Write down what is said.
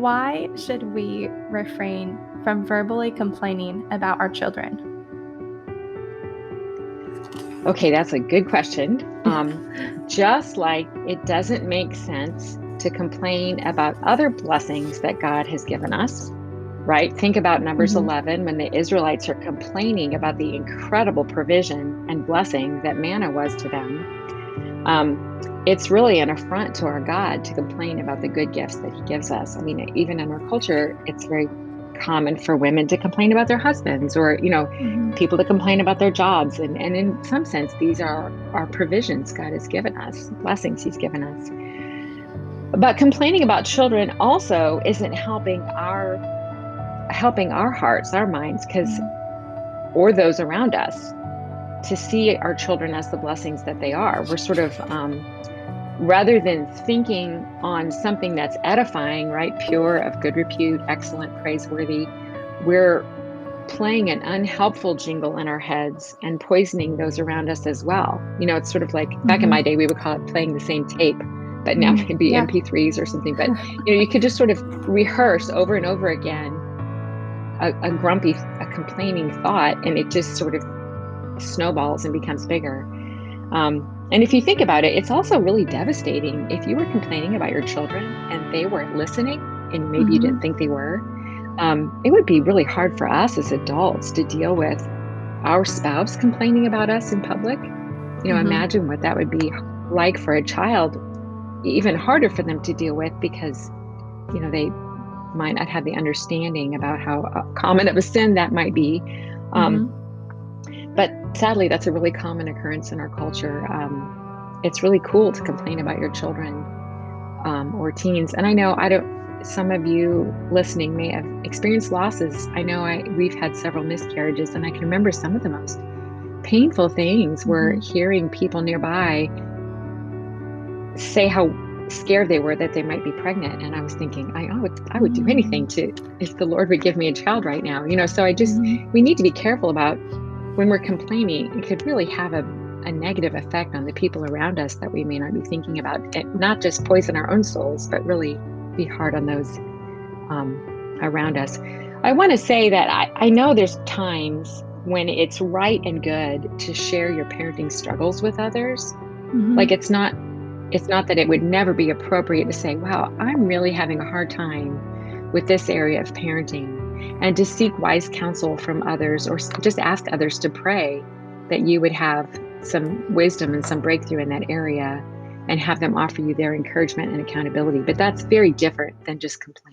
Why should we refrain from verbally complaining about our children? Okay, that's a good question. Just like it doesn't make sense to complain about other blessings that God has given us, right? Think about Numbers Mhm. 11 when the Israelites are complaining about the incredible provision and blessing that manna was to them. Um, it's really an affront to our God to complain about the good gifts that He gives us. I mean, even in our culture, it's very common for women to complain about their husbands or, Mhm. people to complain about their jobs. And in some sense, these are our provisions God has given us, blessings He's given us. But complaining about children also isn't helping our hearts, our minds, because Mhm. or those around us to see our children as the blessings that they are. We're sort of rather than thinking on something that's edifying, right, pure, of good repute, excellent, praiseworthy, we're playing an unhelpful jingle in our heads and poisoning those around us as well. It's sort of like back in Mhm. my day, we would call it playing the same tape, but now Mm. maybe Yeah. MP3s or something. But you could just sort of rehearse over and over again a complaining thought, and it just sort of snowballs and becomes bigger. And if you think about it, it's also really devastating if you were complaining about your children and they weren't listening, and maybe you didn't Mhm. think they were. It would be really hard for us as adults to deal with our spouse complaining about us in public. Mhm. Imagine what that would be like for a child, even harder for them to deal with because, they might not have the understanding about how common of a sin that might be. Um, Mhm. but sadly, that's a really common occurrence in our culture. It's really cool to complain about your children or teens. And I know some of you listening may have experienced losses. I know we've had several miscarriages, and I can remember some of the most painful things were Mhm. hearing people nearby say how scared they were that they might be pregnant. And I was thinking, I would do anything Mm. to, if the Lord would give me a child right now. So Mhm. we need to be careful about when we're complaining. It could really have a negative effect on the people around us that we may not be thinking about. It, not just poison our own souls, but really be hard on those um, around us. I want to say that I know there's times when it's right and good to share your parenting struggles with others. Like Mhm. it's not that it would never be appropriate to say, wow, I'm really having a hard time with this area of parenting, and to seek wise counsel from others, or just ask others to pray that you would have some wisdom and some breakthrough in that area, and have them offer you their encouragement and accountability. But that's very different than just complaining.